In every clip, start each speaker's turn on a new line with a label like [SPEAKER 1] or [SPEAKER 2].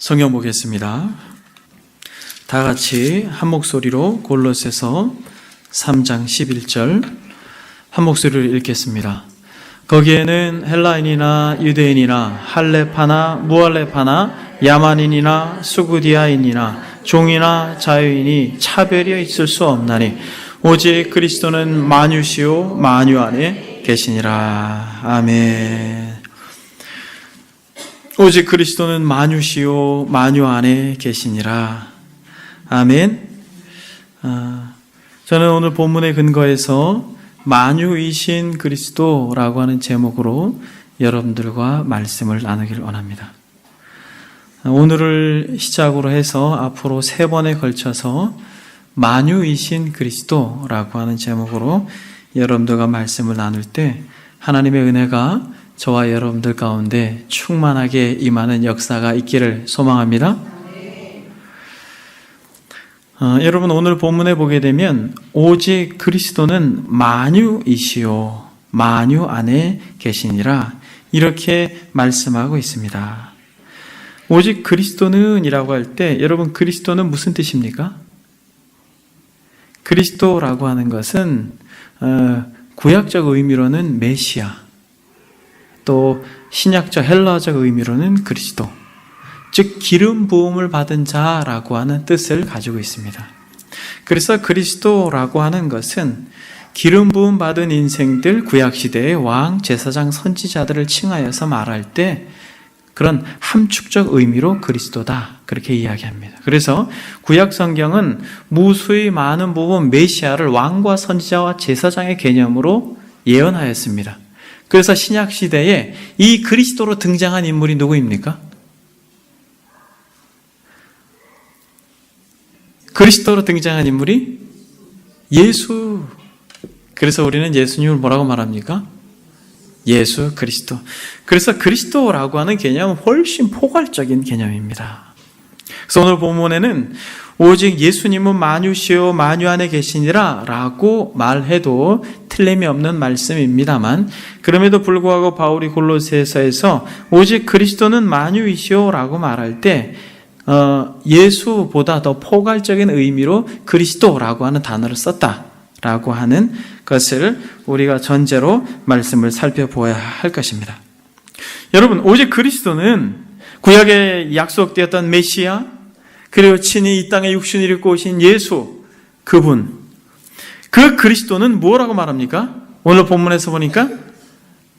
[SPEAKER 1] 성경 보겠습니다. 다 같이 한 목소리로 골로새서 3장 11절 한 목소리로 읽겠습니다. 거기에는 헬라인이나 유대인이나 할레파나 무할레파나 야만인이나 수구디아인이나 종이나 자유인이 차별이 있을 수 없나니 오직 그리스도는 만유시요 만유 안에 계시니라. 아멘. 오직 그리스도는 만유시요 만유 안에 계시니라. 아멘. 저는 오늘 본문의 근거에서 만유이신 그리스도라고 하는 제목으로 여러분들과 말씀을 나누기를 원합니다. 오늘을 시작으로 해서 앞으로 3번에 걸쳐서 만유이신 그리스도라고 하는 제목으로 여러분들과 말씀을 나눌 때 하나님의 은혜가 저와 여러분들 가운데 충만하게 임하는 역사가 있기를 소망합니다. 여러분, 오늘 본문에 보게 되면 오직 그리스도는 만유이시요 만유 안에 계시니라 이렇게 말씀하고 있습니다. 오직 그리스도는 이라고 할 때 여러분, 그리스도는 무슨 뜻입니까? 그리스도라고 하는 것은 구약적 의미로는 메시아, 또 신약적 헬라어적 의미로는 그리스도, 즉 기름 부음을 받은 자라고 하는 뜻을 가지고 있습니다. 그래서 그리스도라고 하는 것은 기름 부음 받은 인생들, 구약시대의 왕, 제사장, 선지자들을 칭하여서 말할 때 그런 함축적 의미로 그리스도다, 그렇게 이야기합니다. 그래서 구약 성경은 무수히 많은 부분 메시아를 왕과 선지자와 제사장의 개념으로 예언하였습니다. 그래서 신약 시대에 이 그리스도로 등장한 인물이 누구입니까? 그리스도로 등장한 인물이 예수. 그래서 우리는 예수님을 뭐라고 말합니까? 예수 그리스도. 그래서 그리스도라고 하는 개념은 훨씬 포괄적인 개념입니다. 그래서 오늘 본문에는 오직 예수님은 만유시요 만유 안에 계시니라 라고 말해도 틀림이 없는 말씀입니다만, 그럼에도 불구하고 바울이 골로새서에서 오직 그리스도는 만유이시요 라고 말할 때 예수보다 더 포괄적인 의미로 그리스도라고 하는 단어를 썼다라고 하는 것을 우리가 전제로 말씀을 살펴보아야 할 것입니다. 여러분, 오직 그리스도는 구약에 약속되었던 메시아, 그리고 친히 이 땅에 육신을 입고 오신 예수, 그분, 그 그리스도는 뭐라고 말합니까? 오늘 본문에서 보니까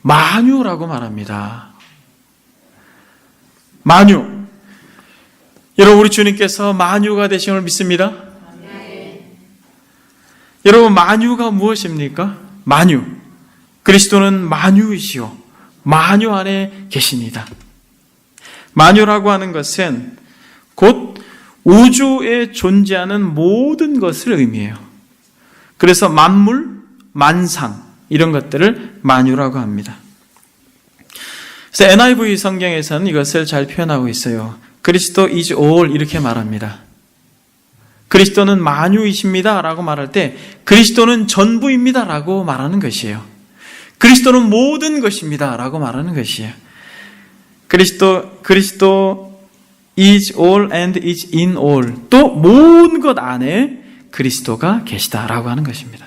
[SPEAKER 1] 만유라고 말합니다. 만유. 여러분, 우리 주님께서 만유가 되심을 믿습니다. 여러분, 만유가 무엇입니까? 만유. 그리스도는 만유이시오 만유 안에 계십니다. 만유라고 하는 것은 곧 우주에 존재하는 모든 것을 의미해요. 그래서 만물, 만상 이런 것들을 만유라고 합니다. 그래서 NIV 성경에서는 이것을 잘 표현하고 있어요. 그리스도 is all 이렇게 말합니다. 그리스도는 만유이십니다 라고 말할 때 그리스도는 전부입니다 라고 말하는 것이에요. 그리스도는 모든 것입니다 라고 말하는 것이에요. 그리스도 is all and is in all, 또 모든 것 안에 그리스도가 계시다라고 하는 것입니다.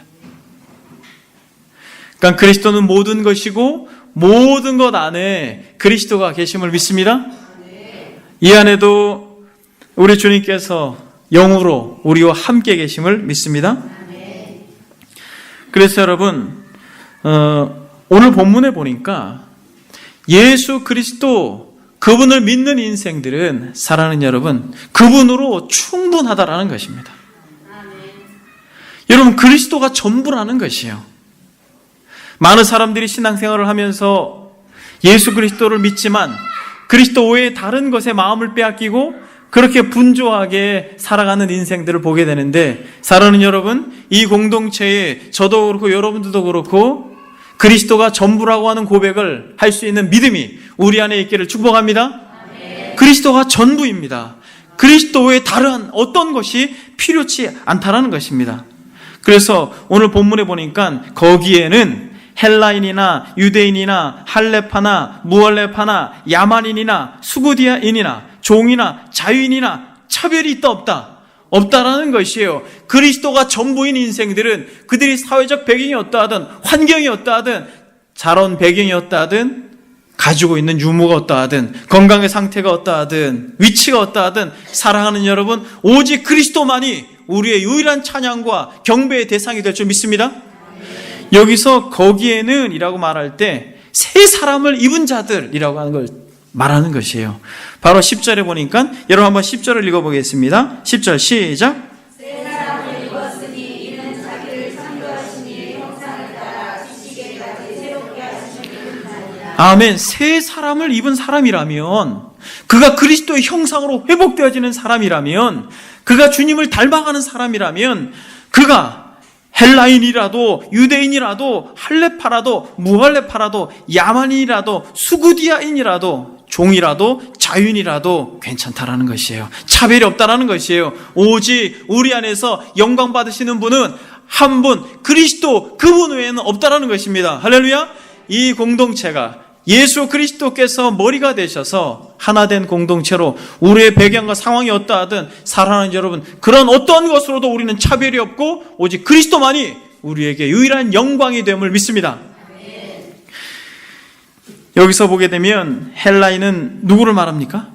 [SPEAKER 1] 그러니까 그리스도는 모든 것이고 모든 것 안에 그리스도가 계심을 믿습니다. 이 안에도 우리 주님께서 영으로 우리와 함께 계심을 믿습니다. 그래서 여러분, 오늘 본문에 보니까 예수 그리스도, 그분을 믿는 인생들은, 사랑하는 여러분, 그분으로 충분하다라는 것입니다. 여러분, 그리스도가 전부라는 것이에요. 많은 사람들이 신앙생활을 하면서 예수 그리스도를 믿지만 그리스도 외에 다른 것에 마음을 빼앗기고 그렇게 분주하게 살아가는 인생들을 보게 되는데, 사랑하는 여러분, 이 공동체에 저도 그렇고 여러분들도 그렇고 그리스도가 전부라고 하는 고백을 할 수 있는 믿음이 우리 안에 있기를 축복합니다. 그리스도가 전부입니다. 그리스도 외에 다른 어떤 것이 필요치 않다라는 것입니다. 그래서 오늘 본문에 보니까 거기에는 헬라인이나 유대인이나 할레파나 무할레파나 야만인이나 수구디아인이나 종이나 자유인이나 차별이 있다 없다? 없다라는 것이에요. 그리스도가 전부인 인생들은 그들이 사회적 배경이 어떠하든 환경이 어떠하든 자라온 배경이 어떠하든 가지고 있는 유무가 어떠하든 건강의 상태가 어떠하든 위치가 어떠하든 사랑하는 여러분, 오직 그리스도만이 우리의 유일한 찬양과 경배의 대상이 될 줄 믿습니다. 여기서 거기에는 이라고 말할 때 새 사람을 입은 자들이라고 하는 걸 말하는 것이에요. 바로 10절에 보니까 여러분 한번 10절을 읽어보겠습니다. 10절 시작.
[SPEAKER 2] 새 사람을 입었으니 이는 자기를 창조하신 이의 형상을 따라 지시기까지 새롭게 하시는 자니라.
[SPEAKER 1] 아멘. 새 사람을 입은 사람이라면, 그가 그리스도의 형상으로 회복되어지는 사람이라면, 그가 주님을 닮아가는 사람이라면, 그가 헬라인이라도 유대인이라도 할레파라도 무할레파라도 야만인이라도 수구디아인이라도 종이라도 자유인이라도 괜찮다라는 것이에요. 차별이 없다라는 것이에요. 오직 우리 안에서 영광 받으시는 분은 한 분, 그리스도, 그분 외에는 없다라는 것입니다. 할렐루야. 이 공동체가 예수 그리스도께서 머리가 되셔서 하나 된 공동체로 우리의 배경과 상황이 어떠하든 사랑하는 여러분, 그런 어떠한 것으로도 우리는 차별이 없고 오직 그리스도만이 우리에게 유일한 영광이 됨을 믿습니다. 여기서 보게 되면 헬라인은 누구를 말합니까?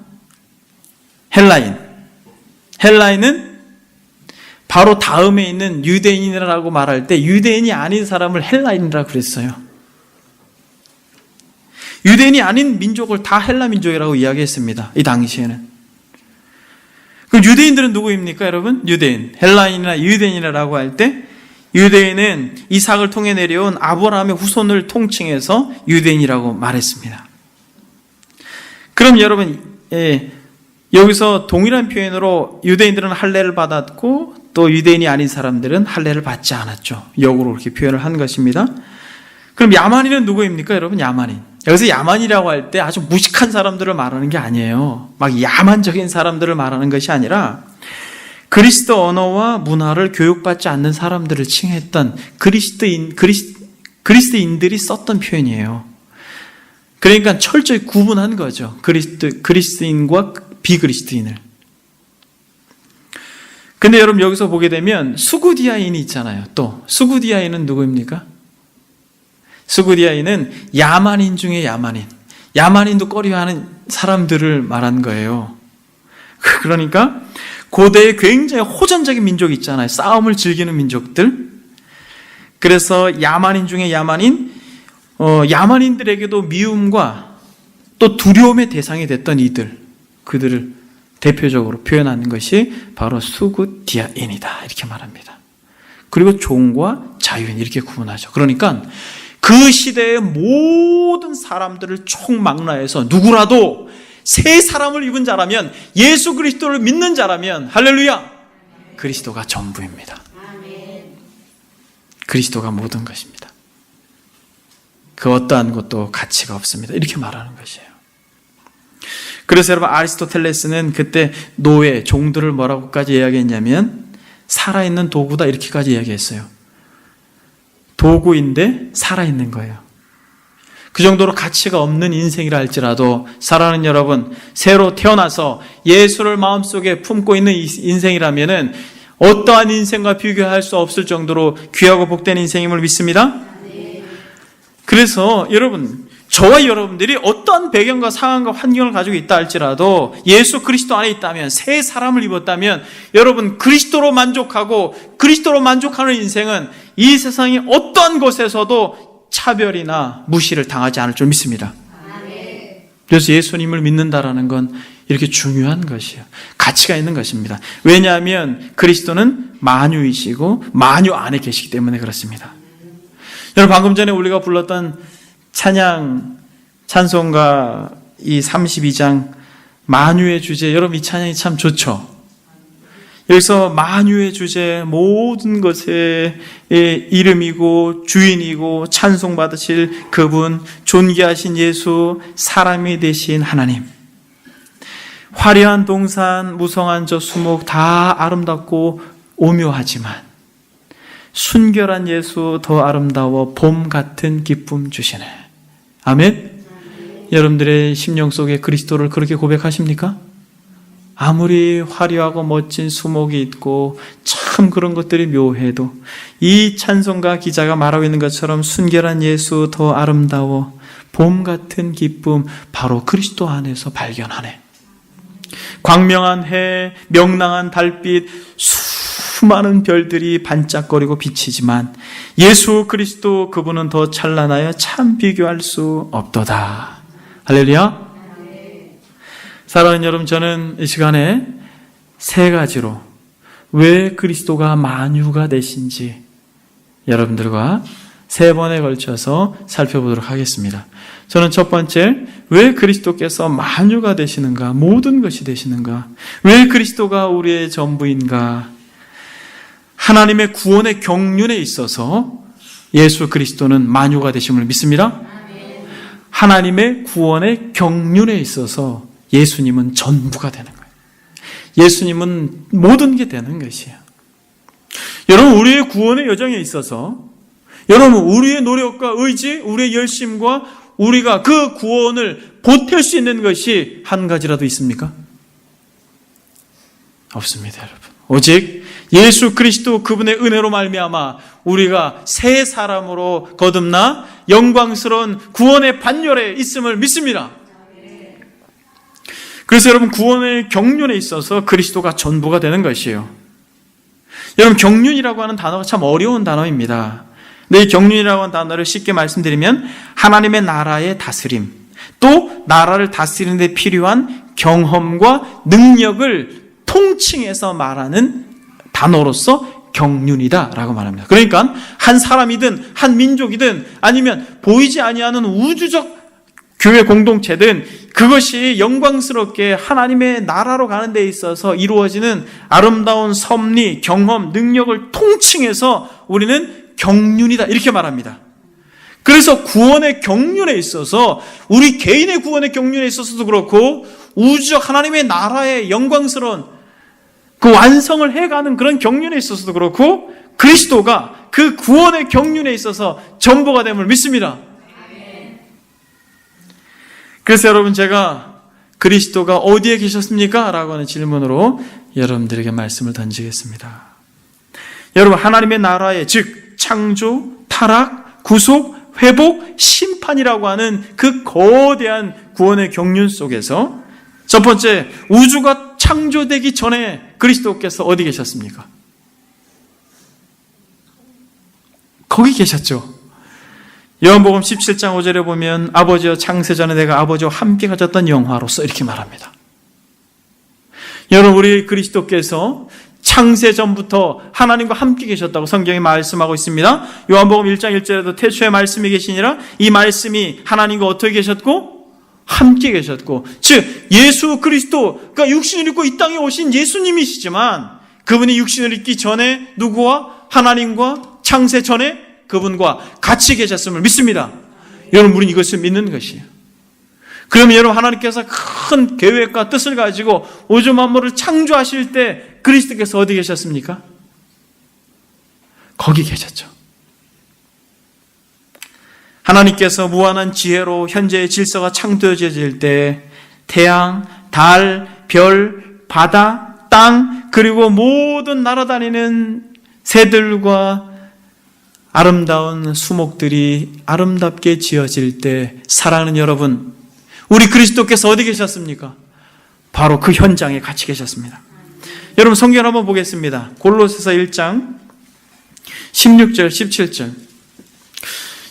[SPEAKER 1] 헬라인은 바로 다음에 있는 유대인이라고 말할 때 유대인이 아닌 사람을 헬라인이라고 그랬어요. 유대인이 아닌 민족을 다 헬라 민족이라고 이야기했습니다. 이 당시에는. 그럼 유대인들은 누구입니까, 여러분? 유대인. 헬라인이나 유대인이라고 할 때 유대인은 이삭을 통해 내려온 아브라함의 후손을 통칭해서 유대인이라고 말했습니다. 그럼 여러분, 여기서 동일한 표현으로 유대인들은 할례를 받았고 또 유대인이 아닌 사람들은 할례를 받지 않았죠. 역으로 그렇게 표현을 한 것입니다. 그럼 야만인은 누구입니까, 여러분? 야만인. 여기서 야만이라고 할 때 아주 무식한 사람들을 말하는 게 아니에요. 막 야만적인 사람들을 말하는 것이 아니라 그리스도 언어와 문화를 교육받지 않는 사람들을 칭했던 그리스도인들이 썼던 표현이에요. 그러니까 철저히 구분한 거죠. 그리스도인과 비그리스도인을. 근데 여러분 여기서 보게 되면 수구디아인이 있잖아요. 또 수구디아인은 누구입니까? 수구디아인은 야만인 중에 야만인도 꺼려하는 사람들을 말한 거예요. 그러니까 고대에 굉장히 호전적인 민족이 있잖아요. 싸움을 즐기는 민족들. 그래서 야만인 중에 야만인들에게도 미움과 또 두려움의 대상이 됐던 그들을 대표적으로 표현하는 것이 바로 수구디아인이다, 이렇게 말합니다. 그리고 종과 자유인 이렇게 구분하죠. 그러니까 그 시대의 모든 사람들을 총망라해서 누구라도 새 사람을 입은 자라면, 예수 그리스도를 믿는 자라면, 할렐루야, 그리스도가 전부입니다. 그리스도가 모든 것입니다. 그 어떠한 것도 가치가 없습니다. 이렇게 말하는 것이에요. 그래서 여러분, 아리스토텔레스는 그때 노예, 종들을 뭐라고까지 이야기했냐면 살아있는 도구다, 이렇게까지 이야기했어요. 도구인데 살아있는 거예요. 그 정도로 가치가 없는 인생이라 할지라도 사랑하는 여러분, 새로 태어나서 예수를 마음속에 품고 있는 인생이라면은 어떠한 인생과 비교할 수 없을 정도로 귀하고 복된 인생임을 믿습니다. 그래서 여러분, 저와 여러분들이 어떠한 배경과 상황과 환경을 가지고 있다 할지라도 예수 그리스도 안에 있다면, 새 사람을 입었다면, 여러분 그리스도로 만족하고 그리스도로 만족하는 인생은 이 세상의 어떠한 곳에서도 차별이나 무시를 당하지 않을 줄 믿습니다. 그래서 예수님을 믿는다라는 건 이렇게 중요한 것이에요. 가치가 있는 것입니다. 왜냐하면 그리스도는 만유이시고 만유 안에 계시기 때문에 그렇습니다. 여러분, 방금 전에 우리가 불렀던 찬송가 이 32장 만유의 주제, 여러분 이 찬양이 참 좋죠. 여기서 만유의 주제, 모든 것의 이름이고 주인이고 찬송받으실 그분, 존귀하신 예수, 사람이 되신 하나님, 화려한 동산, 무성한 저 수목 다 아름답고 오묘하지만 순결한 예수 더 아름다워 봄 같은 기쁨 주시네. 아멘. 여러분들의 심령 속에 그리스도를 그렇게 고백하십니까? 아무리 화려하고 멋진 수목이 있고 참 그런 것들이 묘해도 이 찬송가 기자가 말하고 있는 것처럼 순결한 예수 더 아름다워 봄 같은 기쁨 바로 그리스도 안에서 발견하네. 광명한 해, 명랑한 달빛, 수많은 별들이 반짝거리고 비치지만 예수 그리스도 그분은 더 찬란하여 참 비교할 수 없도다. 할렐루야. 사랑하는 여러분, 저는 이 시간에 세 가지로 왜 그리스도가 만유가 되신지 여러분들과 세 번에 걸쳐서 살펴보도록 하겠습니다. 저는 첫 번째, 왜 그리스도께서 만유가 되시는가, 모든 것이 되시는가, 왜 그리스도가 우리의 전부인가, 하나님의 구원의 경륜에 있어서 예수 그리스도는 만유가 되심을 믿습니다. 하나님의 구원의 경륜에 있어서 예수님은 전부가 되는 거예요. 예수님은 모든 게 되는 것이에요. 여러분, 우리의 구원의 여정에 있어서 여러분, 우리의 노력과 의지, 우리의 열심과 우리가 그 구원을 보탤 수 있는 것이 한 가지라도 있습니까? 없습니다, 여러분. 오직 예수 그리스도 그분의 은혜로 말미암아 우리가 새 사람으로 거듭나 영광스러운 구원의 반열에 있음을 믿습니다. 그래서 여러분, 구원의 경륜에 있어서 그리스도가 전부가 되는 것이에요. 여러분, 경륜이라고 하는 단어가 참 어려운 단어입니다. 근데 이 경륜이라고 하는 단어를 쉽게 말씀드리면 하나님의 나라의 다스림, 또 나라를 다스리는 데 필요한 경험과 능력을 통칭해서 말하는 단어로서 경륜이다라고 말합니다. 그러니까 한 사람이든 한 민족이든 아니면 보이지 아니하는 우주적 교회 공동체든 그것이 영광스럽게 하나님의 나라로 가는 데 있어서 이루어지는 아름다운 섭리, 경험, 능력을 통칭해서 우리는 경륜이다 이렇게 말합니다. 그래서 구원의 경륜에 있어서 우리 개인의 구원의 경륜에 있어서도 그렇고 우주적 하나님의 나라의 영광스러운 그 완성을 해가는 그런 경륜에 있어서도 그렇고 그리스도가 그 구원의 경륜에 있어서 전부가 됨을 믿습니다. 그래서 여러분, 제가 그리스도가 어디에 계셨습니까? 라고 하는 질문으로 여러분들에게 말씀을 던지겠습니다. 여러분, 하나님의 나라의 즉 창조, 타락, 구속, 회복, 심판이라고 하는 그 거대한 구원의 경륜 속에서 첫 번째, 우주가 창조되기 전에 그리스도께서 어디 계셨습니까? 거기 계셨죠. 요한복음 17장 5절에 보면 아버지여 창세전에 내가 아버지와 함께 가졌던 영화로서 이렇게 말합니다. 여러분, 우리 그리스도께서 창세전부터 하나님과 함께 계셨다고 성경이 말씀하고 있습니다. 요한복음 1장 1절에도 태초에 말씀이 계시니라, 이 말씀이 하나님과 어떻게 계셨고? 함께 계셨고, 즉 예수 그리스도가 육신을 입고 이 땅에 오신 예수님이시지만 그분이 육신을 입기 전에 누구와? 하나님과 창세 전에 그분과 같이 계셨음을 믿습니다. 여러분, 우리는 이것을 믿는 것이에요. 그러면 여러분, 하나님께서 큰 계획과 뜻을 가지고 우주 만물을 창조하실 때 그리스도께서 어디 계셨습니까? 거기 계셨죠. 하나님께서 무한한 지혜로 현재의 질서가 창조해질 때 태양, 달, 별, 바다, 땅, 그리고 모든 날아다니는 새들과 아름다운 수목들이 아름답게 지어질 때 사랑하는 여러분, 우리 그리스도께서 어디 계셨습니까? 바로 그 현장에 같이 계셨습니다. 여러분, 성경을 한번 보겠습니다. 골로새서 1장 16절 17절.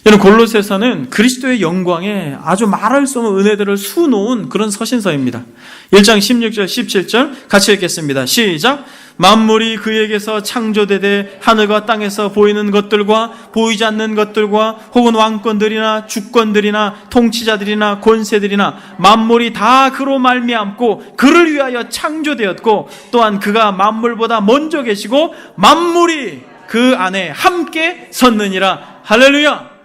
[SPEAKER 1] 여러분, 골로새서는 그리스도의 영광에 아주 말할 수 없는 은혜들을 수놓은 그런 서신서입니다. 1장 16절 17절 같이 읽겠습니다. 시작. 만물이 그에게서 창조되되 하늘과 땅에서 보이는 것들과 보이지 않는 것들과 혹은 왕권들이나 주권들이나 통치자들이나 권세들이나 만물이 다 그로 말미암고 그를 위하여 창조되었고 또한 그가 만물보다 먼저 계시고 만물이 그 안에 함께 섰느니라. 할렐루야.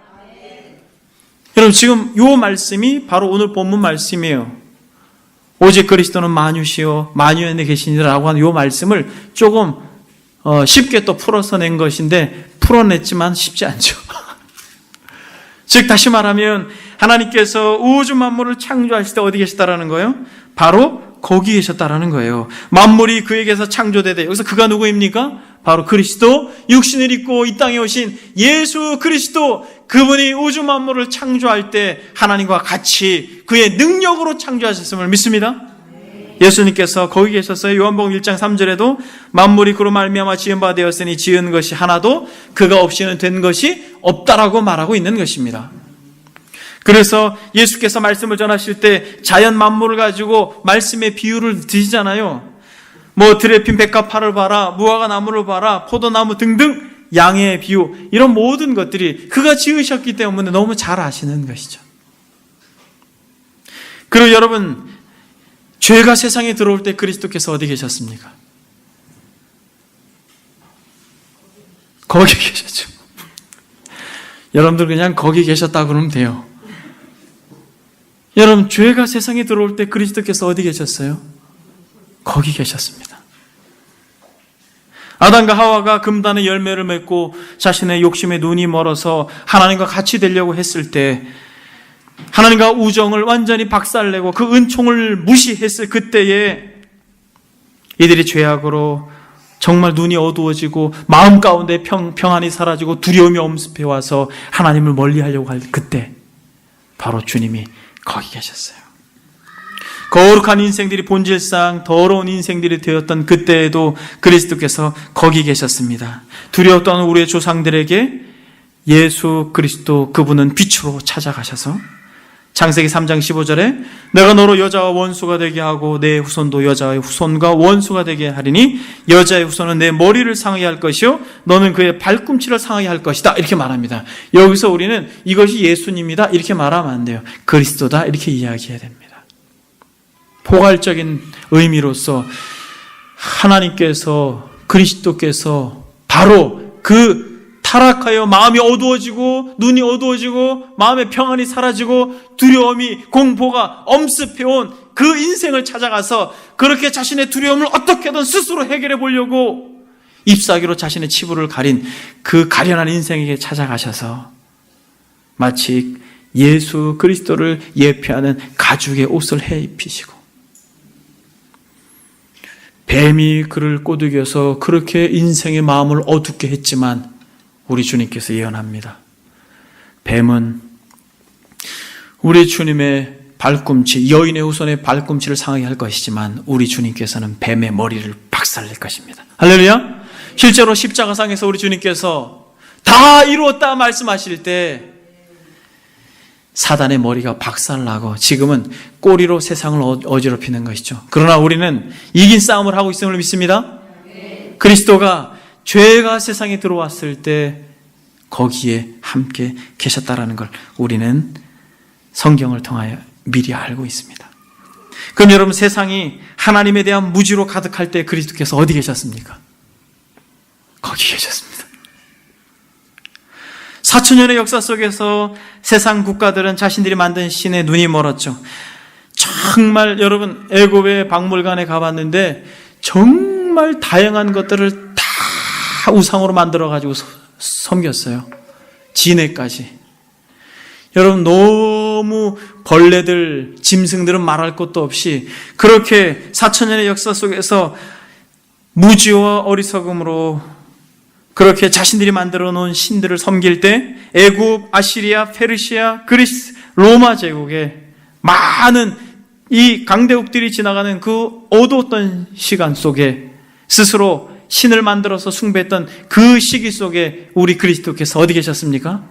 [SPEAKER 1] 여러분, 지금 이 말씀이 바로 오늘 본문 말씀이에요. 오직 그리스도는 만유시요 만유 안에 계시니라고 하는 이 말씀을 조금 쉽게 또 풀어서 낸 것인데 풀어냈지만 쉽지 않죠. 즉 다시 말하면 하나님께서 우주 만물을 창조하실 때 어디 계시다라는 거예요? 바로 거기 계셨다라는 거예요. 만물이 그에게서 창조되되, 여기서 그가 누구입니까? 바로 그리스도, 육신을 입고 이 땅에 오신 예수 그리스도, 그분이 우주 만물을 창조할 때 하나님과 같이 그의 능력으로 창조하셨음을 믿습니다. 예수님께서 거기 계셨어요. 요한복음 1장 3절에도 만물이 그로 말미암아 지은 바 되었으니 지은 것이 하나도 그가 없이는 된 것이 없다라고 말하고 있는 것입니다. 그래서 예수께서 말씀을 전하실 때 자연 만물을 가지고 말씀의 비유를 드시잖아요. 뭐 들에 핀 백합화를 봐라, 무화과 나무를 봐라, 포도나무 등등 양의 비유, 이런 모든 것들이 그가 지으셨기 때문에 너무 잘 아시는 것이죠. 그리고 여러분, 죄가 세상에 들어올 때 그리스도께서 어디 계셨습니까? 거기 계셨죠. 여러분들 그냥 거기 계셨다 그러면 돼요. 여러분, 죄가 세상에 들어올 때 그리스도께서 어디 계셨어요? 거기 계셨습니다. 아담과 하와가 금단의 열매를 맺고 자신의 욕심에 눈이 멀어서 하나님과 같이 되려고 했을 때, 하나님과 우정을 완전히 박살내고 그 은총을 무시했을 그때에 이들이 죄악으로 정말 눈이 어두워지고 마음 가운데 평안이 사라지고 두려움이 엄습해 와서 하나님을 멀리하려고 할 그때, 바로 주님이 거기 계셨어요. 거룩한 인생들이 본질상 더러운 인생들이 되었던 그때에도 그리스도께서 거기 계셨습니다. 두려웠던 우리의 조상들에게 예수 그리스도, 그분은 빛으로 찾아가셔서 창세기 3장 15절에 내가 너로 여자와 원수가 되게 하고 내 후손도 여자의 후손과 원수가 되게 하리니 여자의 후손은 내 머리를 상하게 할 것이요 너는 그의 발꿈치를 상하게 할 것이다, 이렇게 말합니다. 여기서 우리는 이것이 예수님이다 이렇게 말하면 안 돼요. 그리스도다 이렇게 이야기해야 됩니다. 포괄적인 의미로서 하나님께서, 그리스도께서 바로 그 타락하여 마음이 어두워지고 눈이 어두워지고 마음의 평안이 사라지고 두려움이, 공포가 엄습해온 그 인생을 찾아가서 그렇게 자신의 두려움을 어떻게든 스스로 해결해 보려고 잎사귀로 자신의 치부를 가린 그 가련한 인생에게 찾아가셔서 마치 예수 그리스도를 예표하는 가죽의 옷을 해 입히시고 뱀이 그를 꼬드겨서 그렇게 인생의 마음을 어둡게 했지만 우리 주님께서 예언합니다. 뱀은 우리 주님의 발꿈치, 여인의 후손의 발꿈치를 상하게 할 것이지만 우리 주님께서는 뱀의 머리를 박살낼 것입니다. 할렐루야! 실제로 십자가상에서 우리 주님께서 다 이루었다 말씀하실 때 사단의 머리가 박살나고 지금은 꼬리로 세상을 어지럽히는 것이죠. 그러나 우리는 이긴 싸움을 하고 있음을 믿습니다. 그리스도가 죄가 세상에 들어왔을 때 거기에 함께 계셨다라는 걸 우리는 성경을 통하여 미리 알고 있습니다. 그럼 여러분, 세상이 하나님에 대한 무지로 가득할 때 그리스도께서 어디 계셨습니까? 거기 계셨습니다. 4,000년의 역사 속에서 세상 국가들은 자신들이 만든 신에 눈이 멀었죠. 정말 여러분, 애굽의 박물관에 가봤는데 정말 다양한 것들을 다 우상으로 만들어가지고 섬겼어요. 진해까지. 여러분, 너무 벌레들, 짐승들은 말할 것도 없이 그렇게 4,000년의 역사 속에서 무지와 어리석음으로 그렇게 자신들이 만들어 놓은 신들을 섬길 때 애굽, 아시리아, 페르시아, 그리스, 로마 제국에 많은 이 강대국들이 지나가는 그 어두웠던 시간 속에 스스로 신을 만들어서 숭배했던 그 시기 속에 우리 그리스도께서 어디 계셨습니까?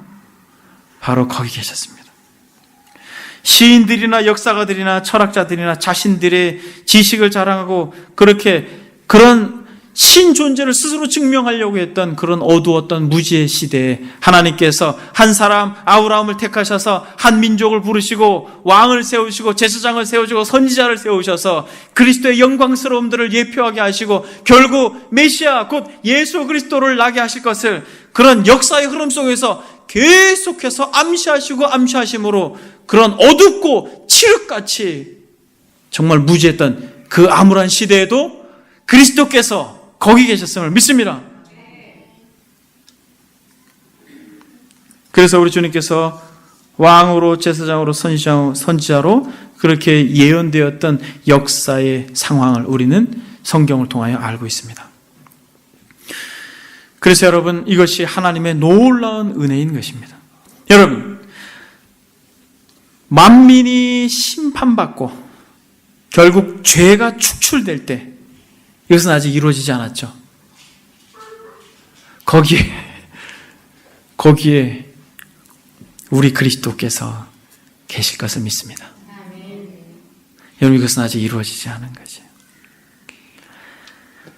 [SPEAKER 1] 바로 거기 계셨습니다. 시인들이나 역사가들이나 철학자들이나 자신들의 지식을 자랑하고 그렇게 그런 신 존재를 스스로 증명하려고 했던 그런 어두웠던 무지의 시대에 하나님께서 한 사람 아브라함을 택하셔서 한 민족을 부르시고 왕을 세우시고 제사장을 세우시고 선지자를 세우셔서 그리스도의 영광스러움들을 예표하게 하시고 결국 메시아 곧 예수 그리스도를 나게 하실 것을 그런 역사의 흐름 속에서 계속해서 암시하시고 암시하심으로 그런 어둡고 칠흑같이 정말 무지했던 그 암울한 시대에도 그리스도께서 거기 계셨음을 믿습니다. 그래서 우리 주님께서 왕으로 제사장으로 선지자로 그렇게 예언되었던 역사의 상황을 우리는 성경을 통하여 알고 있습니다. 그래서 여러분, 이것이 하나님의 놀라운 은혜인 것입니다. 여러분, 만민이 심판받고 결국 죄가 축출될 때, 이것은 아직 이루어지지 않았죠. 거기에 우리 그리스도께서 계실 것을 믿습니다. 여러분, 이것은 아직 이루어지지 않은 거죠.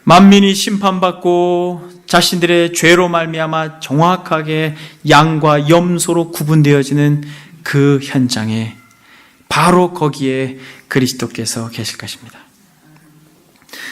[SPEAKER 1] 만민이 심판받고 자신들의 죄로 말미암아 정확하게 양과 염소로 구분되어지는 그 현장에 바로 거기에 그리스도께서 계실 것입니다.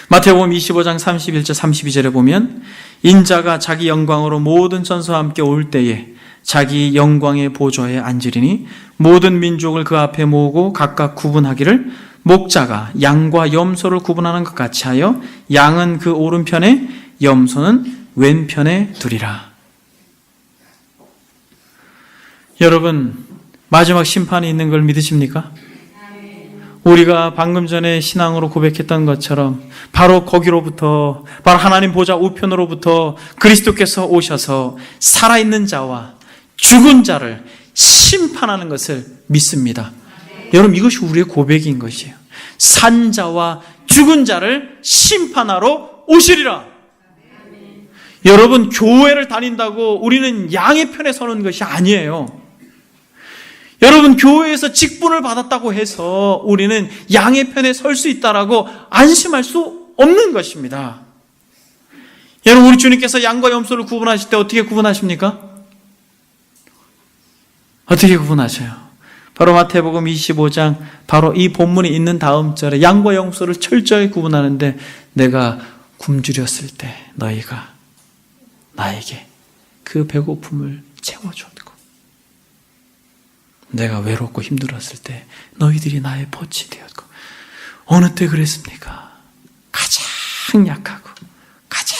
[SPEAKER 1] 마태복음 25장 31절 32절에 보면 인자가 자기 영광으로 모든 천사와 함께 올 때에 자기 영광의 보좌에 앉으리니 모든 민족을 그 앞에 모으고 각각 구분하기를 목자가 양과 염소를 구분하는 것 같이 하여 양은 그 오른편에 염소는 왼편에 두리라. 여러분, 마지막 심판이 있는 걸 믿으십니까? 우리가 방금 전에 신앙으로 고백했던 것처럼 바로 거기로부터, 바로 하나님 보좌 우편으로부터 그리스도께서 오셔서 살아있는 자와 죽은 자를 심판하는 것을 믿습니다. 여러분, 이것이 우리의 고백인 것이에요. 산 자와 죽은 자를 심판하러 오시리라. 여러분, 교회를 다닌다고 우리는 양의 편에 서는 것이 아니에요. 여러분, 교회에서 직분을 받았다고 해서 우리는 양의 편에 설 수 있다라고 안심할 수 없는 것입니다. 여러분, 우리 주님께서 양과 염소를 구분하실 때 어떻게 구분하십니까? 어떻게 구분하셔요? 바로 마태복음 25장 바로 이 본문이 있는 다음 절에 양과 염소를 철저히 구분하는데 내가 굶주렸을 때 너희가 나에게 그 배고픔을 채워줬고 내가 외롭고 힘들었을 때 너희들이 나의 돛이 되었고 어느 때 그랬습니까? 가장 약하고 가장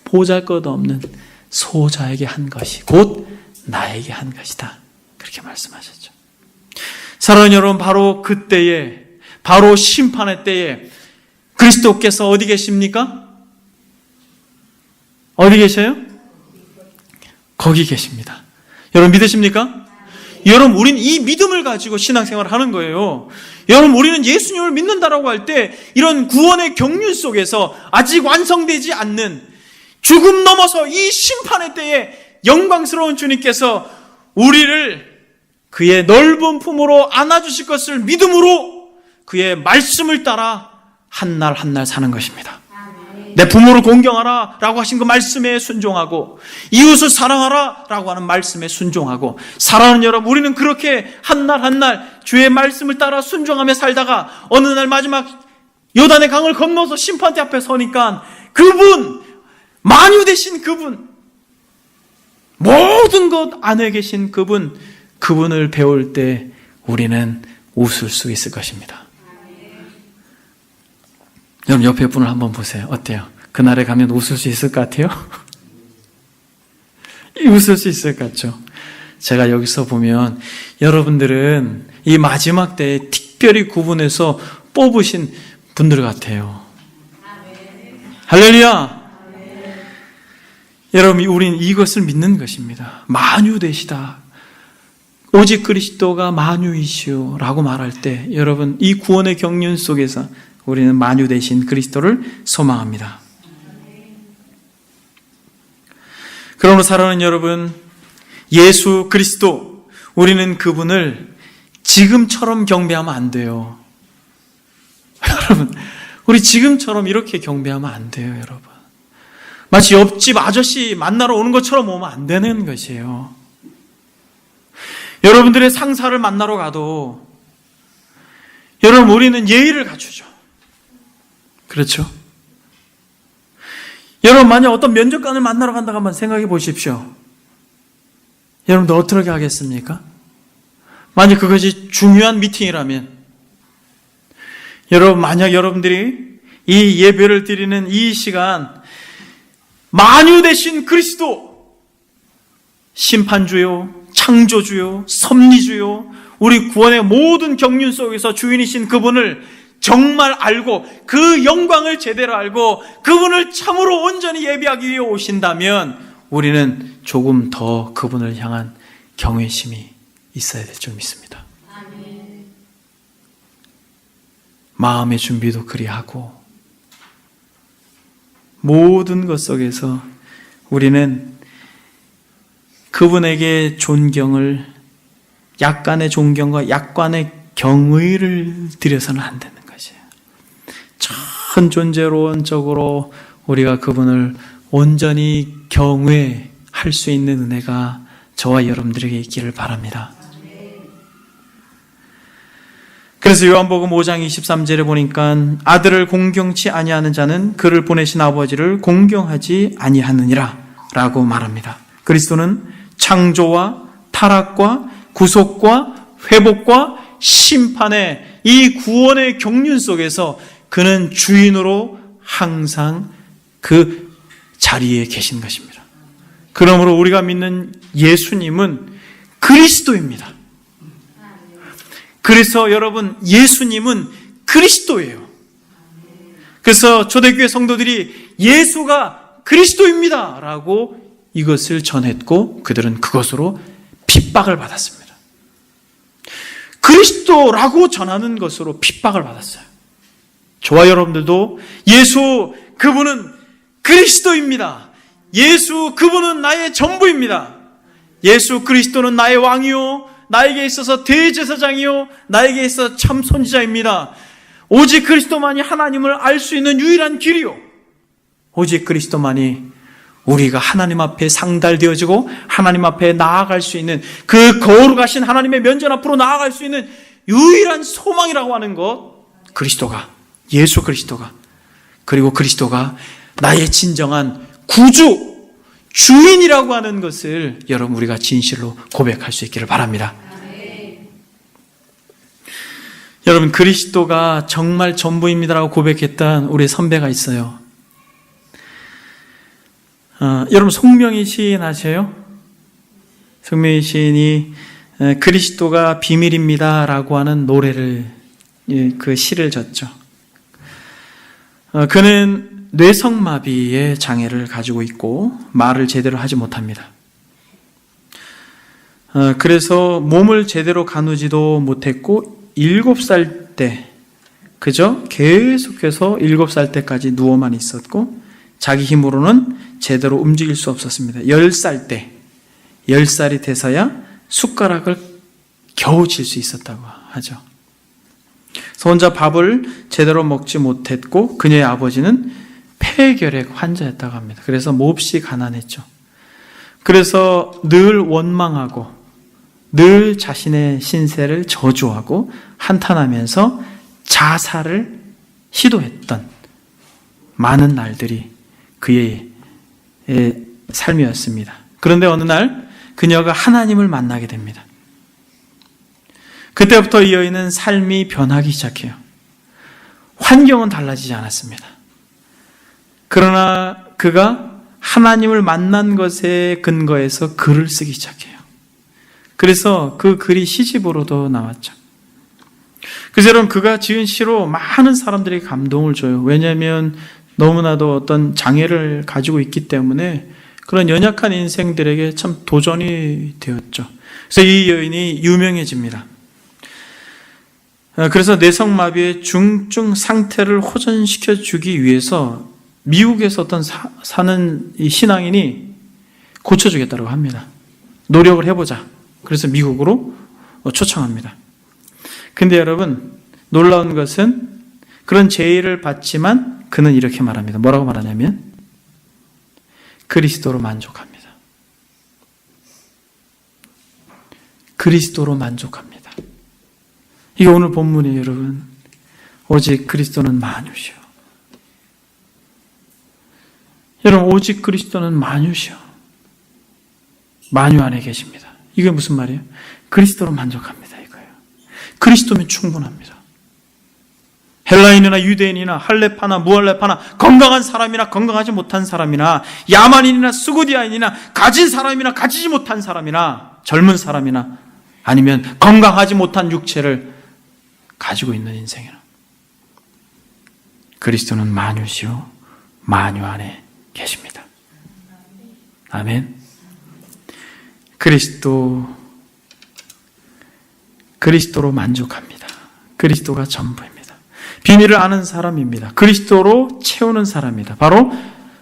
[SPEAKER 1] 보잘것없는 소자에게 한 것이 곧 나에게 한 것이다. 그렇게 말씀하셨죠. 사랑하는 여러분, 바로 그때에, 바로 심판의 때에 그리스도께서 어디 계십니까? 어디 계셔요? 거기 계십니다. 여러분, 믿으십니까? 여러분, 우리는 이 믿음을 가지고 신앙생활을 하는 거예요. 여러분, 우리는 예수님을 믿는다라고 할 때 이런 구원의 경륜 속에서 아직 완성되지 않는 죽음 넘어서 이 심판의 때에 영광스러운 주님께서 우리를 그의 넓은 품으로 안아주실 것을 믿음으로 그의 말씀을 따라 한 날 한 날 사는 것입니다. 내 부모를 공경하라 라고 하신 그 말씀에 순종하고 이웃을 사랑하라 라고 하는 말씀에 순종하고 사랑하는 여러분, 우리는 그렇게 한 날 한 날 주의 말씀을 따라 순종하며 살다가 어느 날 마지막 요단의 강을 건너서 심판대 앞에 서니까 그분, 만유 되신 그분, 모든 것 안에 계신 그분을 배울 때 우리는 웃을 수 있을 것입니다. 여러분, 옆에 분을 한번 보세요. 어때요? 그날에 가면 웃을 수 있을 것 같아요? 웃을 수 있을 것 같죠? 제가 여기서 보면 여러분들은 이 마지막 때에 특별히 구분해서 뽑으신 분들 같아요. 할렐루야! 여러분, 우리는 이것을 믿는 것입니다. 만유되시다. 오직 그리스도가 만유이시오 라고 말할 때 여러분, 이 구원의 경륜 속에서 우리는 만유 되신 그리스도를 소망합니다. 그러므로 사랑하는 여러분, 예수 그리스도, 우리는 그분을 지금처럼 경배하면 안 돼요. 여러분, 우리 지금처럼 이렇게 경배하면 안 돼요, 여러분. 마치 옆집 아저씨 만나러 오는 것처럼 오면 안 되는 것이에요. 여러분들의 상사를 만나러 가도 여러분, 우리는 예의를 갖추죠. 그렇죠? 여러분, 만약 어떤 면접관을 만나러 간다고 한번 생각해 보십시오. 여러분들 어떻게 하겠습니까? 만약 그것이 중요한 미팅이라면 여러분, 만약 여러분들이 이 예배를 드리는 이 시간 만유 되신 그리스도, 심판주요, 창조주요, 섭리주요, 우리 구원의 모든 경륜 속에서 주인이신 그분을 정말 알고 그 영광을 제대로 알고 그분을 참으로 온전히 예비하기 위해 오신다면 우리는 조금 더 그분을 향한 경외심이 있어야 될 줄 믿습니다. 마음의 준비도 그리하고 모든 것 속에서 우리는 그분에게 존경을, 약간의 존경과 약간의 경의를 들여서는 안 되는 것이에요. 전 존재론적으로 우리가 그분을 온전히 경외할 수 있는 은혜가 저와 여러분들에게 있기를 바랍니다. 그래서 요한복음 5장 23절에 보니까 아들을 공경치 아니하는 자는 그를 보내신 아버지를 공경하지 아니하느니라 라고 말합니다. 그리스도는 창조와 타락과 구속과 회복과 심판의 이 구원의 경륜 속에서 그는 주인으로 항상 그 자리에 계신 것입니다. 그러므로 우리가 믿는 예수님은 그리스도입니다. 그래서 여러분, 예수님은 그리스도예요. 그래서 초대교회 성도들이 예수가 그리스도입니다 라고 이것을 전했고 그들은 그것으로 핍박을 받았습니다. 그리스도라고 전하는 것으로 핍박을 받았어요. 저와 여러분들도 예수 그분은 그리스도입니다. 예수 그분은 나의 전부입니다. 예수 그리스도는 나의 왕이요 나에게 있어서 대제사장이요 나에게 있어서 참 선지자입니다. 오직 그리스도만이 하나님을 알 수 있는 유일한 길이요 오직 그리스도만이 우리가 하나님 앞에 상달되어지고 하나님 앞에 나아갈 수 있는 그 거룩하신 하나님의 면전 앞으로 나아갈 수 있는 유일한 소망이라고 하는 것, 그리스도가, 예수 그리스도가, 그리고 그리스도가 나의 진정한 구주, 주인이라고 하는 것을 여러분 우리가 진실로 고백할 수 있기를 바랍니다. 여러분, 그리스도가 정말 전부입니다라고 고백했던 우리 선배가 있어요. 여러분, 송명희 시인 아세요? 송명희 시인이 그리스도가 비밀입니다 라고 하는 노래를, 그 시를 졌죠. 그는 뇌성마비의 장애를 가지고 있고 말을 제대로 하지 못합니다. 그래서 몸을 제대로 가누지도 못했고 7살 때, 그죠? 계속해서 7살 때까지 누워만 있었고 자기 힘으로는 제대로 움직일 수 없었습니다. 10살 때, 10살이 돼서야 숟가락을 겨우 쥘 수 있었다고 하죠. 그래서 혼자 밥을 제대로 먹지 못했고 그녀의 아버지는 폐결핵 환자였다고 합니다. 그래서 몹시 가난했죠. 그래서 늘 원망하고 늘 자신의 신세를 저주하고 한탄하면서 자살을 시도했던 많은 날들이 그의 삶이었습니다. 그런데 어느 날 그녀가 하나님을 만나게 됩니다. 그때부터 이 여인은 삶이 변하기 시작해요. 환경은 달라지지 않았습니다. 그러나 그가 하나님을 만난 것에 근거해서 글을 쓰기 시작해요. 그래서 그 글이 시집으로도 나왔죠. 그래서 여러분, 그가 지은 시로 많은 사람들이 감동을 줘요. 왜냐하면 너무나도 어떤 장애를 가지고 있기 때문에 그런 연약한 인생들에게 참 도전이 되었죠. 그래서 이 여인이 유명해집니다. 그래서 뇌성마비의 중증 상태를 호전시켜 주기 위해서 미국에서 어떤 사는 이 신앙인이 고쳐주겠다고 합니다. 노력을 해보자. 그래서 미국으로 초청합니다. 근데 여러분, 놀라운 것은 그런 제의를 받지만 그는 이렇게 말합니다. 뭐라고 말하냐면 그리스도로 만족합니다. 그리스도로 만족합니다. 이게 오늘 본문이에요, 여러분. 오직 그리스도는 만유시오. 여러분, 오직 그리스도는 만유시오. 만유 안에 계십니다. 이게 무슨 말이에요? 그리스도로 만족합니다, 이거예요. 그리스도면 충분합니다. 헬라인이나 유대인이나 할레파나 무할레파나 건강한 사람이나 건강하지 못한 사람이나 야만인이나 스구디아인이나 가진 사람이나 가지지 못한 사람이나 젊은 사람이나 아니면 건강하지 못한 육체를 가지고 있는 인생이라. 그리스도는 만유시요 만유 안에 계십니다. 아멘. 그리스도로 만족합니다. 그리스도가 전부입니다. 비밀을 아는 사람입니다. 그리스도로 채우는 사람입니다. 바로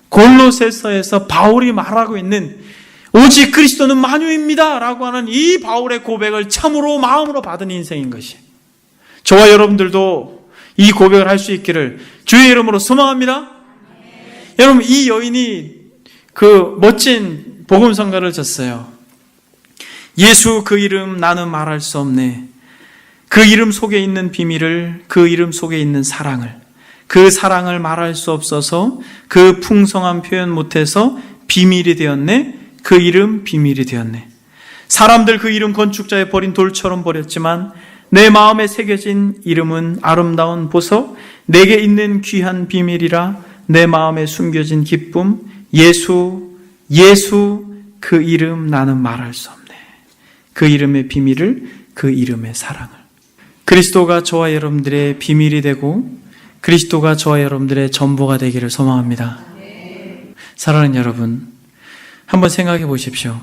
[SPEAKER 1] 골로새서에서 바울이 말하고 있는 오직 그리스도는 만유입니다 라고 하는 이 바울의 고백을 참으로 마음으로 받은 인생인 것이, 저와 여러분들도 이 고백을 할 수 있기를 주의 이름으로 소망합니다. 여러분, 이 여인이 그 멋진 복음성가를 졌어요. 예수 그 이름 나는 말할 수 없네. 그 이름 속에 있는 비밀을, 그 이름 속에 있는 사랑을, 그 사랑을 말할 수 없어서 그 풍성한 표현 못해서 비밀이 되었네. 그 이름 비밀이 되었네. 사람들 그 이름 건축자의 버린 돌처럼 버렸지만 내 마음에 새겨진 이름은 아름다운 보석, 내게 있는 귀한 비밀이라. 내 마음에 숨겨진 기쁨, 예수 그 이름 나는 말할 수 없네. 그 이름의 비밀을, 그 이름의 사랑을. 그리스도가 저와 여러분들의 비밀이 되고 그리스도가 저와 여러분들의 전부가 되기를 소망합니다. 사랑하는 여러분, 한번 생각해 보십시오.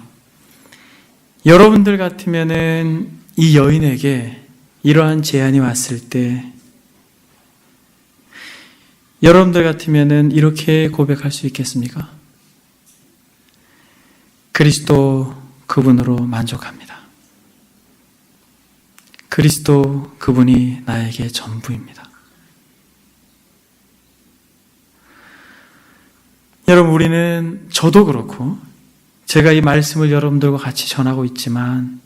[SPEAKER 1] 여러분들 같으면은 이 여인에게 이러한 제안이 왔을 때 여러분들 같으면은 이렇게 고백할 수 있겠습니까? 그리스도 그분으로 만족합니다. 그리스도 그분이 나에게 전부입니다. 여러분, 우리는, 저도 그렇고 제가 이 말씀을 여러분들과 같이 전하고 있지만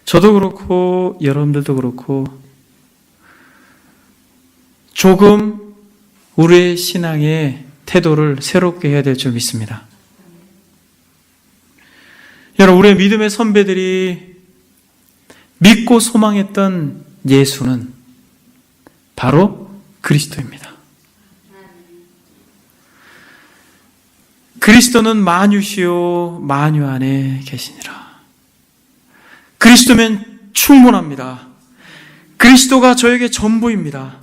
[SPEAKER 1] 저도 그렇고 여러분들도 그렇고 조금 우리의 신앙의 태도를 새롭게 해야 될 줄 믿습니다. 여러분, 우리의 믿음의 선배들이 믿고 소망했던 예수는 바로 그리스도입니다. 그리스도는 만유시요 만유 안에 계시니라. 그리스도면 충분합니다. 그리스도가 저에게 전부입니다.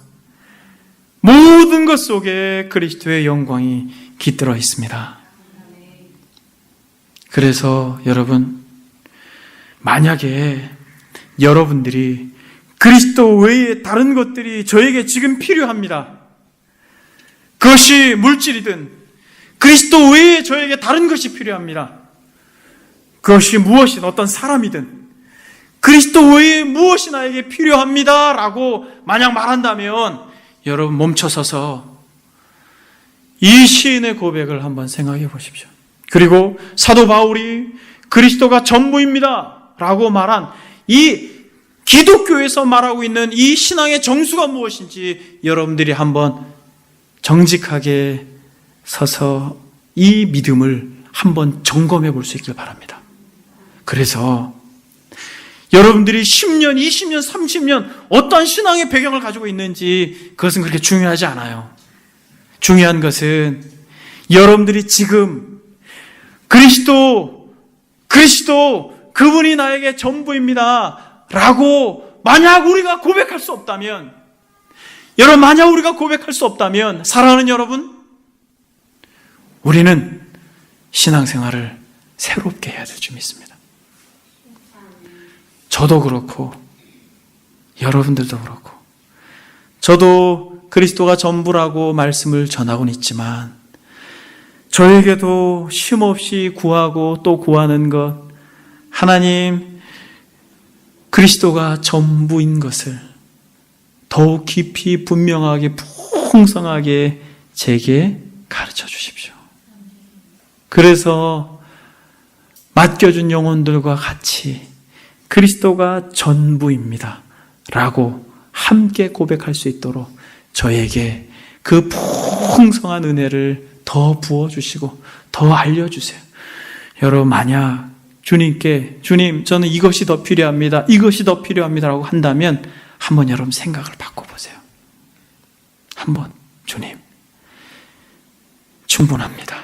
[SPEAKER 1] 모든 것 속에 그리스도의 영광이 깃들어 있습니다. 그래서 여러분, 만약에 여러분들이 그리스도 외에 다른 것들이 저에게 지금 필요합니다. 그것이 물질이든 그리스도 외에 저에게 다른 것이 필요합니다. 그것이 무엇이든 어떤 사람이든 그리스도 외에 무엇이 나에게 필요합니다 라고 만약 말한다면 여러분 멈춰서서 이 시인의 고백을 한번 생각해 보십시오. 그리고 사도 바울이 그리스도가 전부입니다 라고 말한 이 기독교에서 말하고 있는 이 신앙의 정수가 무엇인지 여러분들이 한번 정직하게 서서 이 믿음을 한번 점검해 볼 수 있길 바랍니다. 그래서 여러분들이 10년, 20년, 30년 어떤 신앙의 배경을 가지고 있는지 그것은 그렇게 중요하지 않아요. 중요한 것은 여러분들이 지금 그리스도 그분이 나에게 전부입니다 라고 만약 우리가 고백할 수 없다면, 여러분, 만약 우리가 고백할 수 없다면 사랑하는 여러분, 우리는 신앙생활을 새롭게 해야 될 줄 믿습니다. 저도 그렇고 여러분들도 그렇고, 저도 그리스도가 전부라고 말씀을 전하고는 있지만 저에게도 쉼없이 구하고 또 구하는 것, 하나님 그리스도가 전부인 것을 더욱 깊이 분명하게 풍성하게 제게 가르쳐 주십시오. 그래서 맡겨준 영혼들과 같이 그리스도가 전부입니다 라고 함께 고백할 수 있도록 저에게 그 풍성한 은혜를 더 부어주시고 더 알려주세요. 여러분, 만약 주님께 주님 저는 이것이 더 필요합니다, 이것이 더 필요합니다 라고 한다면 한번 여러분 생각을 바꿔보세요. 한번 주님 충분합니다.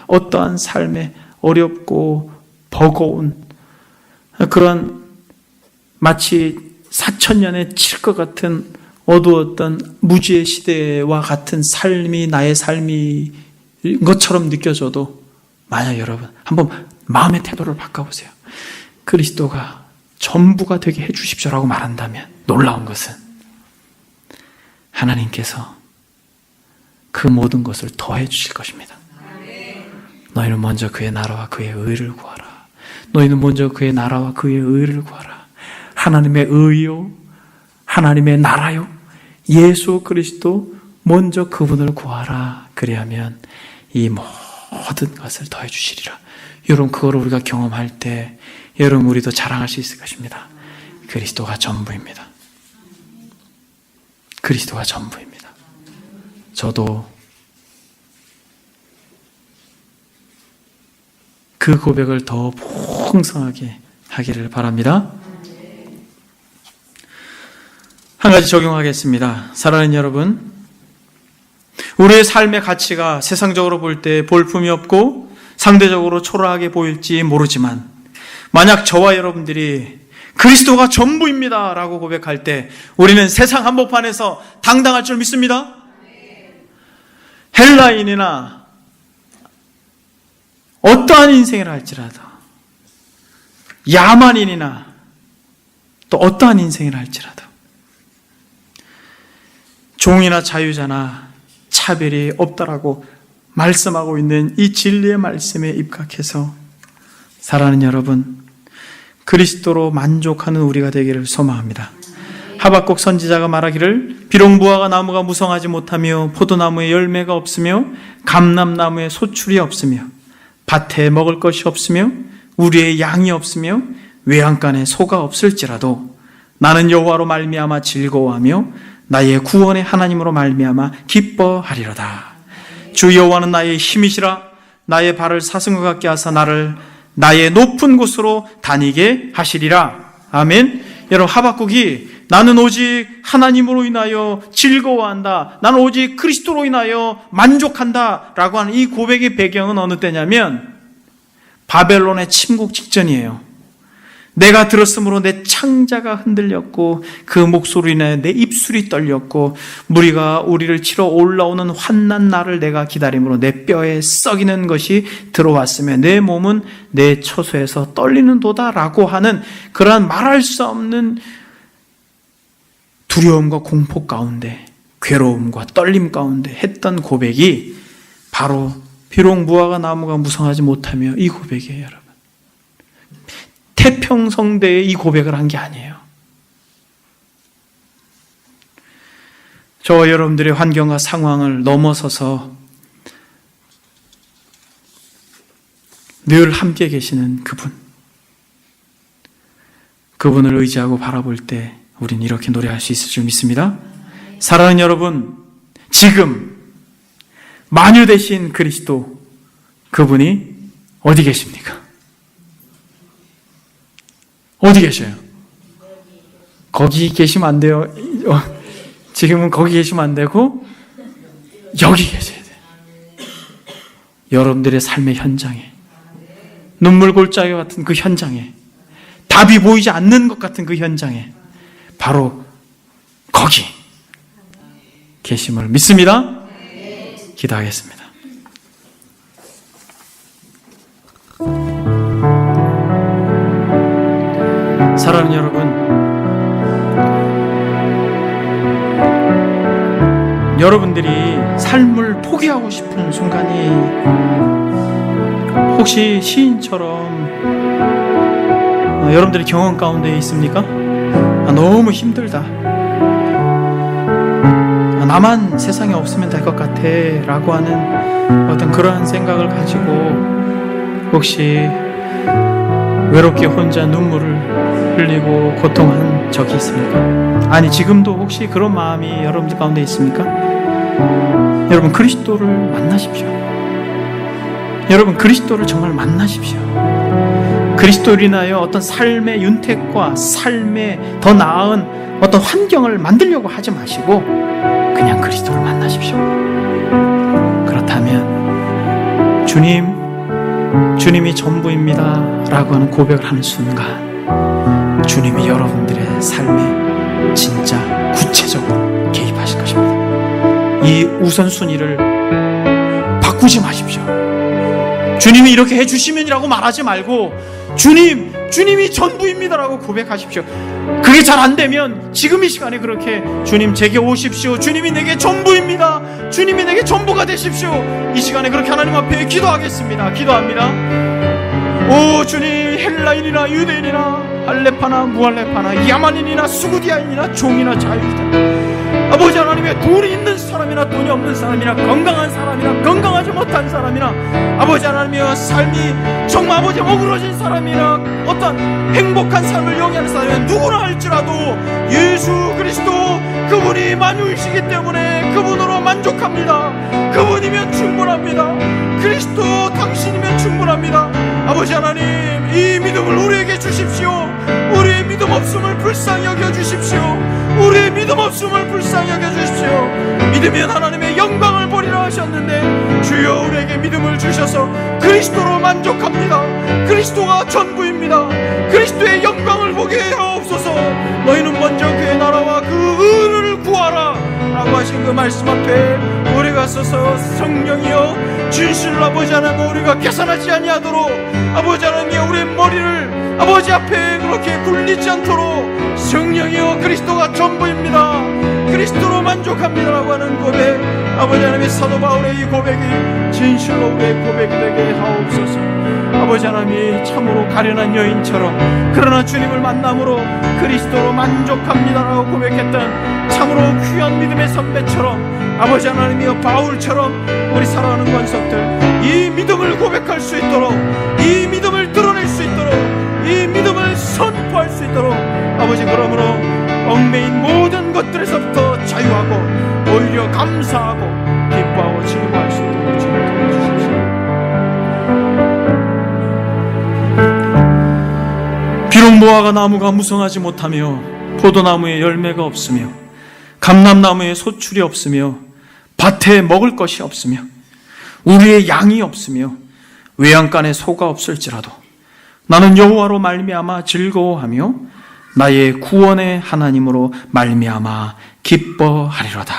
[SPEAKER 1] 어떠한 삶에 어렵고 버거운 그런 마치 4,000년에 칠 것 같은 어두웠던 무지의 시대와 같은 삶이 나의 삶인 것처럼 느껴져도, 만약 여러분 한번 마음의 태도를 바꿔보세요. 그리스도가 전부가 되게 해주십시오라고 말한다면 놀라운 것은 하나님께서 그 모든 것을 더해 주실 것입니다. 너희는 먼저 그의 나라와 그의 의를 구하라. 너희는 먼저 그의 나라와 그의 의를 구하라. 하나님의 의요, 하나님의 나라요, 예수 그리스도 먼저 그분을 구하라. 그리하면 이 모든 것을 더해 주시리라. 여러분, 그거를 우리가 경험할 때 여러분 우리도 자랑할 수 있을 것입니다. 그리스도가 전부입니다. 그리스도가 전부입니다. 저도 그 고백을 더 풍성하게 하기를 바랍니다. 한 가지 적용하겠습니다. 사랑하는 여러분, 우리의 삶의 가치가 세상적으로 볼 때 볼품이 없고 상대적으로 초라하게 보일지 모르지만, 만약 저와 여러분들이 그리스도가 전부입니다 라고 고백할 때 우리는 세상 한복판에서 당당할 줄 믿습니다. 헬라인이나 어떠한 인생을 할지라도, 야만인이나 또 어떠한 인생을 할지라도 종이나 자유자나 차별이 없다라고 말씀하고 있는 이 진리의 말씀에 입각해서 사랑하는 여러분, 그리스도로 만족하는 우리가 되기를 소망합니다. 하박국 선지자가 말하기를 비록 무화과 나무가 무성하지 못하며 포도나무에 열매가 없으며 감람나무에 소출이 없으며 밭에 먹을 것이 없으며 우리의 양이 없으며 외양간에 소가 없을지라도 나는 여호와로 말미암아 즐거워하며 나의 구원의 하나님으로 말미암아 기뻐하리로다. 주 여호와는 나의 힘이시라. 나의 발을 사슴과 같게 하사 나를 나의 높은 곳으로 다니게 하시리라. 아멘. 여러분, 하박국이 나는 오직 하나님으로 인하여 즐거워한다, 나는 오직 그리스도로 인하여 만족한다 라고 하는 이 고백의 배경은 어느 때냐면 바벨론의 침국 직전이에요. 내가 들었으므로 내 창자가 흔들렸고 그 목소리로 인하여 내 입술이 떨렸고 무리가 우리를 치러 올라오는 환난 날을 내가 기다림으로 내 뼈에 썩이는 것이 들어왔으며 내 몸은 내 처소에서 떨리는 도다라고 하는 그러한 말할 수 없는 두려움과 공포 가운데, 괴로움과 떨림 가운데 했던 고백이 바로 비록 무화과 나무가 무성하지 못하며 이 고백이에요. 여러분, 태평성대에 이 고백을 한 게 아니에요. 저와 여러분들의 환경과 상황을 넘어서서 늘 함께 계시는 그분을 의지하고 바라볼 때 우린 이렇게 노래할 수 있을 줄 믿습니다. 사랑하는 여러분, 지금 만유 되신 그리스도, 그분이 어디 계십니까? 어디 계셔요? 거기 계시면 안 돼요. 지금은 거기 계시면 안 되고 여기 계셔야 돼요. 여러분들의 삶의 현장에, 눈물 골짜기 같은 그 현장에, 답이 보이지 않는 것 같은 그 현장에 바로 거기 계심을 믿습니다. 기도하겠습니다. 사랑하는 여러분들이 삶을 포기하고 싶은 순간이 혹시 시인처럼 여러분들의 경험 가운데 있습니까? 너무 힘들다, 나만 세상에 없으면 될 것 같아 라고 하는 어떤 그러한 생각을 가지고 혹시 외롭게 혼자 눈물을 흘리고 고통한 적이 있습니까? 아니, 지금도 혹시 그런 마음이 여러분들 가운데 있습니까? 여러분, 그리스도를 만나십시오. 여러분, 그리스도를 정말 만나십시오. 그리스도로 인하여 어떤 삶의 윤택과 삶의 더 나은 어떤 환경을 만들려고 하지 마시고 그냥 그리스도를 만나십시오. 그렇다면 주님이 전부입니다 라고 하는 고백을 하는 순간 주님이 여러분들의 삶에 진짜 구체적으로 개입하실 것입니다. 이 우선순위를 바꾸지 마십시오. 주님이 이렇게 해주시면이라고 말하지 말고 주님이 전부입니다라고 고백하십시오. 그게 잘 안 되면 지금 이 시간에 그렇게 주님 제게 오십시오. 주님이 내게 전부입니다. 주님이 내게 전부가 되십시오. 이 시간에 그렇게 하나님 앞에 기도하겠습니다. 기도합니다. 오 주님, 헬라인이나 유대인이나 할레파나 무할레파나 야만인이나 수구디아인이나 종이나 자유이다, 아버지 하나님의 돈이 있는 사람이나 돈이 없는 사람이나 건강한 사람이나 건강하지 못한 사람이나 아버지 하나님의 삶이 정말 아버지 어그러진 사람이나 어떤 행복한 삶을 영위하는 사람이 누구나 할지라도 예수 그리스도 그분이 만유이시기 때문에 그분으로 만족합니다. 그분이면 충분합니다. 그리스도 당신이면 충분합니다. 아버지 하나님, 이 믿음을 우리에게 주십시오. 우리의 믿음 없음을 불쌍히 여겨주십시오. 우리의 믿음 없음을 불쌍히 여겨주십시오. 믿으면 하나님의 영광을 보리라 하셨는데 주여 우리에게 믿음을 주셔서 그리스도로 만족합니다. 그리스도가 전부입니다. 그리스도의 영광을 보게 하옵소서. 너희는 먼저 그의 나라와 그 의를 구하라 라고 하신 그 말씀 앞에 우리가 서서 성령이여 진실로 아버지 하나님 우리가 계산하지 아니하도록 아버지 하나님 우리의 머리를 아버지 앞에 그렇게 굴리지 않도록 성령이여 그리스도가 전부입니다. 그리스도로 만족합니다라고 하는 고백, 아버지 하나님의 사도 바울의 이 고백이 진실로 우리의 고백이 되게 하옵소서. 아버지 하나님이 참으로 가련한 여인처럼 그러나 주님을 만남으로 그리스도로 만족합니다라고 고백했던 참으로 귀한 믿음의 선배처럼 아버지 하나님이여 바울처럼 우리 사랑하는 권속들 이 믿음을 고백할 수 있도록, 이 믿음을 드러낼 수 있도록, 이 믿음을 선포할 수 있도록 아버지 그러므로 얽매인 모든 것들에서부터 자유하고 오히려 감사하고 기뻐하고 즐거워할 수 있도록 주님 도와주십시오. 비록 무화과 나무가 무성하지 못하며 포도나무에 열매가 없으며 감람나무에 소출이 없으며 밭에 먹을 것이 없으며 우리의 양이 없으며 외양간에 소가 없을지라도 나는 여호와로 말미암아 즐거워하며 나의 구원의 하나님으로 말미암아 기뻐하리로다.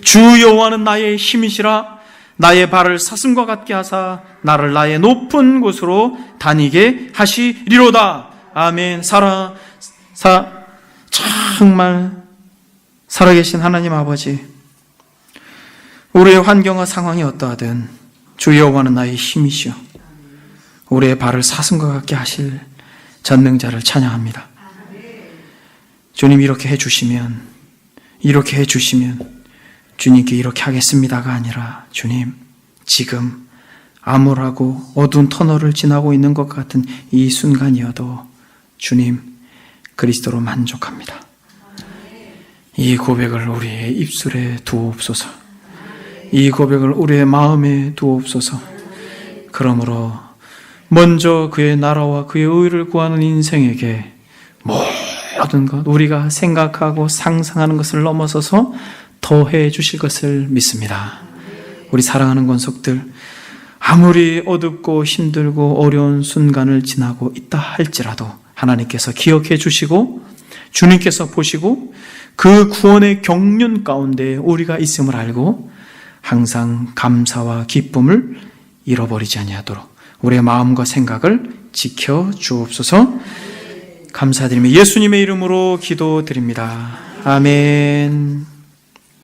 [SPEAKER 1] 주 여호와는 나의 힘이시라. 나의 발을 사슴과 같게 하사 나를 나의 높은 곳으로 다니게 하시리로다. 아멘. 정말 살아계신 하나님 아버지, 우리의 환경과 상황이 어떠하든 주 여호와는 나의 힘이시오. 우리의 발을 사슴과 같게 하실 전능자를 찬양합니다. 주님 이렇게 해주시면 주님께 이렇게 하겠습니다가 아니라 주님 지금 암울하고 어두운 터널을 지나고 있는 것 같은 이 순간이어도 주님 그리스도로 만족합니다. 이 고백을 우리의 입술에 두옵소서. 이 고백을 우리의 마음에 두옵소서. 그러므로 먼저 그의 나라와 그의 의를 구하는 인생에게 모든 것, 우리가 생각하고 상상하는 것을 넘어서서 더해 주실 것을 믿습니다. 우리 사랑하는 권속들, 아무리 어둡고 힘들고 어려운 순간을 지나고 있다 할지라도 하나님께서 기억해 주시고 주님께서 보시고 그 구원의 경륜 가운데 우리가 있음을 알고 항상 감사와 기쁨을 잃어버리지 아니하도록 우리의 마음과 생각을 지켜 주옵소서. 감사드리며 예수님의 이름으로 기도드립니다. 아멘.